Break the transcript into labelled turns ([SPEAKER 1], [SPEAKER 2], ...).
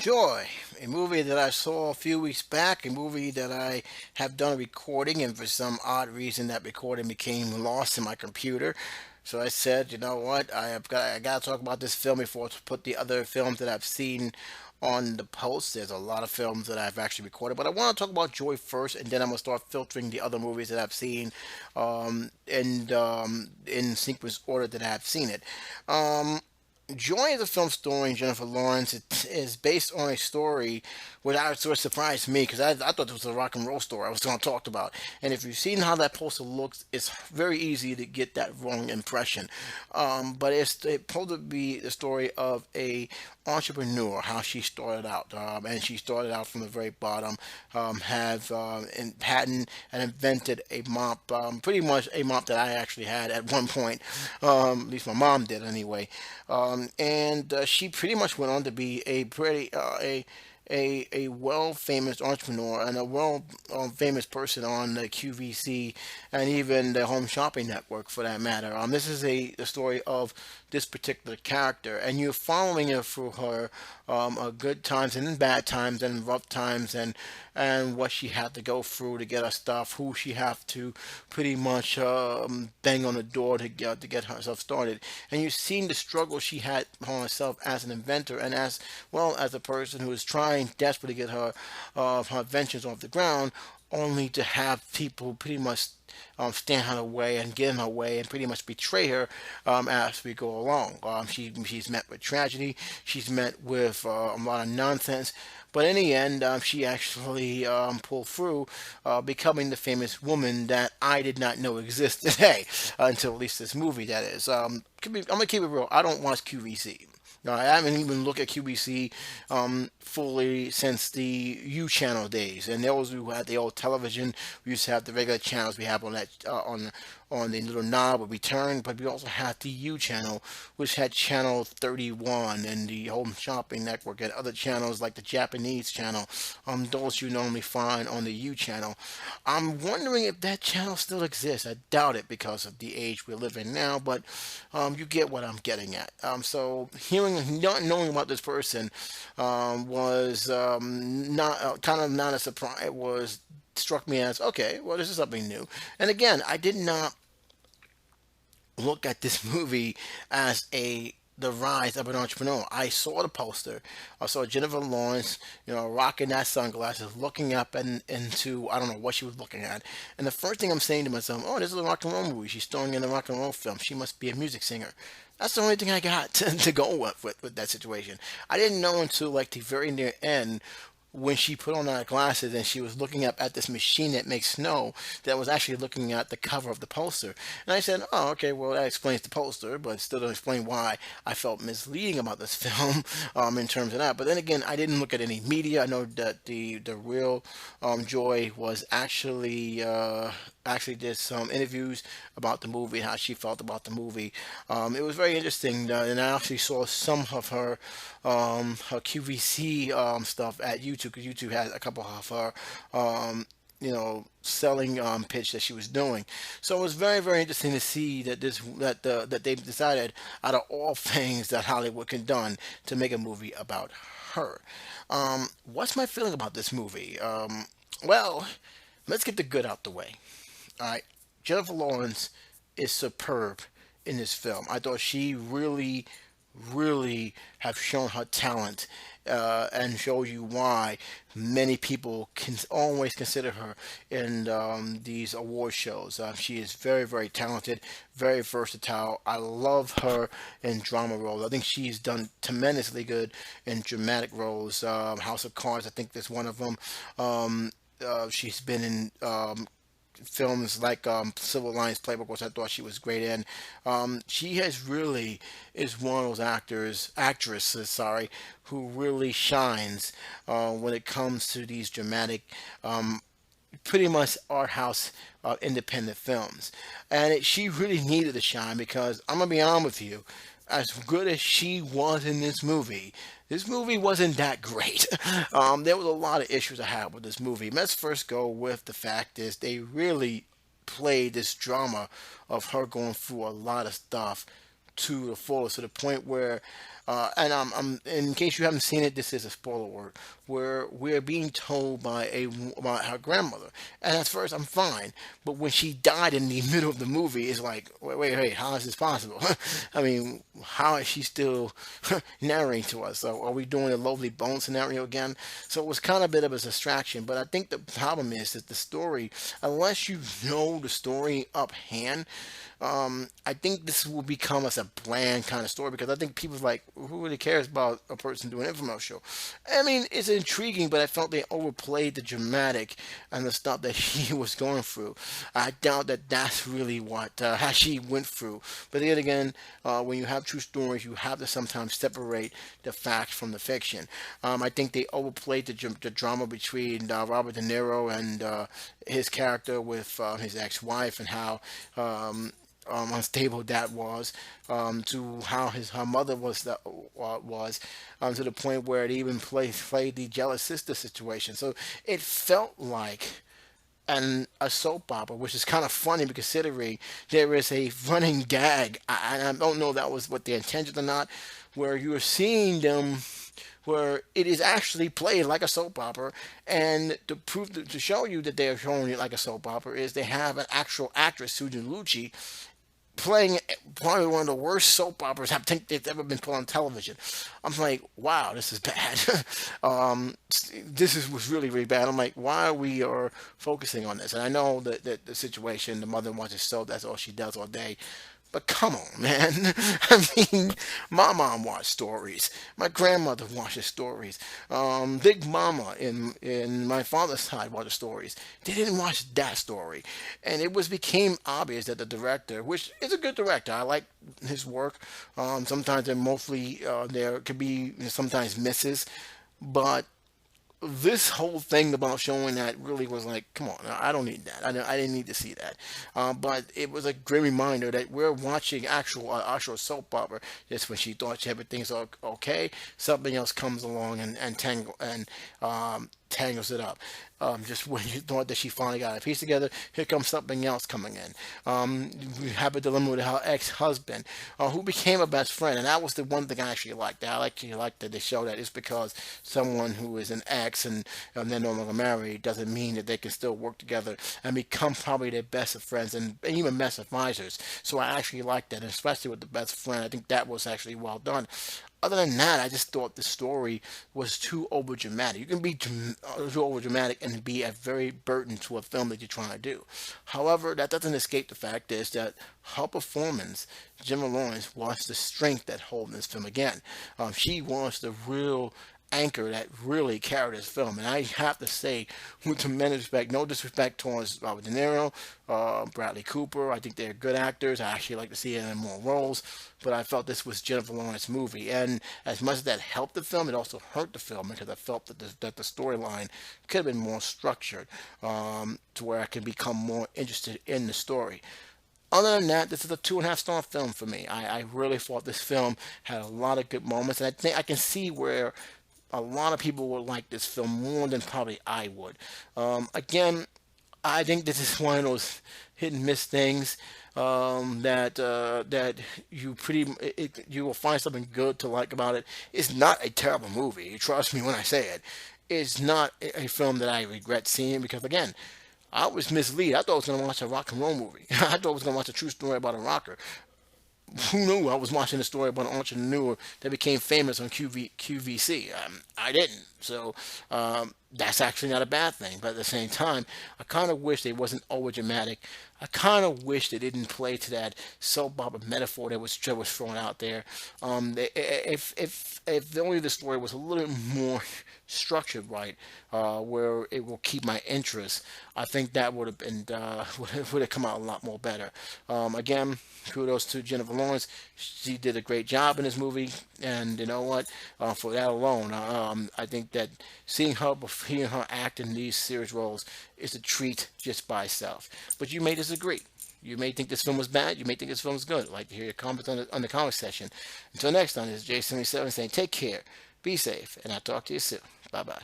[SPEAKER 1] Joy, a movie that I saw a few weeks back, a movie that I have done a recording, and for some odd reason, that recording became lost in my computer. So I said, you know what, I got to talk about this film before to put the other films that I've seen on the post. There's a lot of films that I've actually recorded, but I want to talk about Joy first, and then I'm gonna start filtering the other movies that I've seen, in sequence order that I've seen it. Um, Joy is a film starring Jennifer Lawrence. It is based on a story which I sort of surprised me because I thought it was a rock and roll story I was going to talk about. And if you've seen how that poster looks, it's very easy to get that wrong impression. But it's supposed to be the story of a entrepreneur, how she started out, and she started out from the very bottom, have in patent and invented a mop, pretty much a mop that I actually had at one point, at least my mom did anyway, and she pretty much went on to be a pretty a well famous entrepreneur and a well famous person on the QVC and even the Home Shopping Network for that matter. This is a story of this particular character, and you're following her through her good times and bad times and rough times, and what she had to go through to get her stuff, who she had to pretty much bang on the door to get herself started, and you've seen the struggle she had on herself as an inventor and as well as a person who is trying desperately to get her ventures off the ground, only to have people pretty much stand in her way and get in her way and pretty much betray her as we go along. She's met with tragedy, she's met with a lot of nonsense, but in the end, she actually pulled through, becoming the famous woman that I did not know existed today until at least this movie. That is, I'm gonna keep it real. I don't watch QVC. No, I haven't even looked at QVC fully since the U channel days. And those who had the old television, we used to have the regular channels we have on that on the little knob would be turned, but we also had the U channel, which had channel 31 and the Home Shopping Network and other channels like the Japanese channel. Those you normally find on the U channel. I'm wondering if that channel still exists. I doubt it because of the age we live in now, but you get what I'm getting at. So hearing, not knowing about this person was not kind of not a surprise. It was struck me as okay, well, this is something new. And again, I did not look at this movie as a the rise of an entrepreneur. I saw the poster. I saw Jennifer Lawrence, rocking that sunglasses, looking up and into I don't know what she was looking at. And the first thing I'm saying to myself, oh, this is a rock and roll movie. She's starring in a rock and roll film. She must be a music singer. That's the only thing I got to go with that situation. I didn't know until like the very near end when she put on her glasses and she was looking up at this machine that makes snow that was actually looking at the cover of the poster. And I said, oh, okay, well, that explains the poster, but still doesn't explain why I felt misleading about this film in terms of that. But then again, I didn't look at any media. I know that the real Joy was actually did some interviews about the movie, how she felt about the movie. It was very interesting, and I actually saw some of her QVC stuff at YouTube because YouTube had a couple of her selling pitch that she was doing. So it was very very interesting to see that they decided out of all things that Hollywood can done to make a movie about her. What's my feeling about this movie? Well, let's get the good out the way. All right, Jennifer Lawrence is superb in this film. I thought she really, really have shown her talent and show you why many people can always consider her in these award shows. She is very, very talented, very versatile. I love her in drama roles. I think she's done tremendously good in dramatic roles. House of Cards, I think that's one of them. She's been in films like Civil Lines Playbook, which I thought she was great in. She has really is one of those actresses, sorry, who really shines when it comes to these dramatic, pretty much art house independent films. And she really needed to shine because I'm gonna be honest with you, as good as she was in this movie wasn't that great. There was a lot of issues I had with this movie. Let's first go with the fact is they really played this drama of her going through a lot of stuff to the fullest, to the point where, in case you haven't seen it, this is a spoiler word, where we're being told by her grandmother, and at first I'm fine, but when she died in the middle of the movie, it's like, wait, how is this possible? I mean, how is she still narrating to us? So are we doing a Lovely Bone scenario again? So it was kind of a bit of a distraction, but I think the problem is that the story, unless you know the story up hand, I think this will become as a bland kind of story, because I think people's like, who really cares about a person doing an infomercial? I mean, it's intriguing, but I felt they overplayed the dramatic and the stuff that she was going through. I doubt that that's really what how she went through. But then again, when you have true stories, you have to sometimes separate the facts from the fiction. I think they overplayed the drama between Robert De Niro and his character with his ex-wife, and how unstable that was, to how her mother was, to the point where it even played the jealous sister situation. So it felt like a soap opera, which is kind of funny, because considering there is a running gag, and I don't know if that was what the intention or not, where you are seeing them, where it is actually played like a soap opera, and to prove to show you that they are showing it like a soap opera is they have an actual actress, Susan Lucci, playing probably one of the worst soap operas I think they've ever been put on television. I'm like, wow, this is bad. Was really, really bad. I'm like, why are we focusing on this? And I know that the situation, the mother watches soap, that's all she does all day. But come on, man. I mean, my mom watched stories. My grandmother watches stories. Big Mama in my father's side watched stories. They didn't watch that story. And it became obvious that the director, which is a good director, I like his work. Sometimes there could be sometimes misses. But this whole thing about showing that really was like, come on, I don't need that. I didn't need to see that. But it was a great reminder that we're watching actual soap opera. Just when she thought everything's okay, something else comes along and tangles it up. Just when you thought that she finally got a piece together, here comes something else coming in. We have a dilemma with her ex-husband, who became a best friend, and that was the one thing I actually liked. I actually liked that they show that it's because someone who is an ex and they're no longer married doesn't mean that they can still work together and become probably their best of friends and even best advisors. So I actually liked that, and especially with the best friend. I think that was actually well done. Other than that, I just thought the story was too over dramatic. You can be too over dramatic and be a very burden to a film that you're trying to do. However, that doesn't escape the fact is that her performance, Jennifer Lawrence, was the strength that held this film again. She was the real anchor that really carried this film. And I have to say, with tremendous respect, no disrespect towards Robert De Niro, Bradley Cooper. I think they're good actors. I actually like to see them in more roles. But I felt this was Jennifer Lawrence's movie. And as much as that helped the film, it also hurt the film, because I felt that the storyline could have been more structured, to where I could become more interested in the story. Other than that, this is a 2.5 star film for me. I really thought this film had a lot of good moments, and I think I can see where a lot of people would like this film more than probably I would. Again, I think this is one of those hit and miss things, that you will find something good to like about it. It's not a terrible movie. Trust me when I say it. It's not a film that I regret seeing, because again, I was misled. I thought I was going to watch a rock and roll movie. I thought I was going to watch a true story about a rocker. Who knew I was watching a story about an entrepreneur that became famous on QVC? I didn't. So that's actually not a bad thing. But at the same time, I kind of wish they wasn't over dramatic. I kind of wish they didn't play to that soap opera metaphor that was thrown out there. If only the story was a little more structured right, where it will keep my interest, I think that would have been would have come out a lot more better. Again, kudos to Jennifer Lawrence. She did a great job in this movie, and you know what? For that alone, I think that seeing her act in these serious roles is a treat just by itself. But you may disagree. You may think this film was bad. You may think this film was good. I'd like to hear your comments on the comment section. Until next time, this is J77 saying take care, be safe, and I'll talk to you soon. Bye-bye.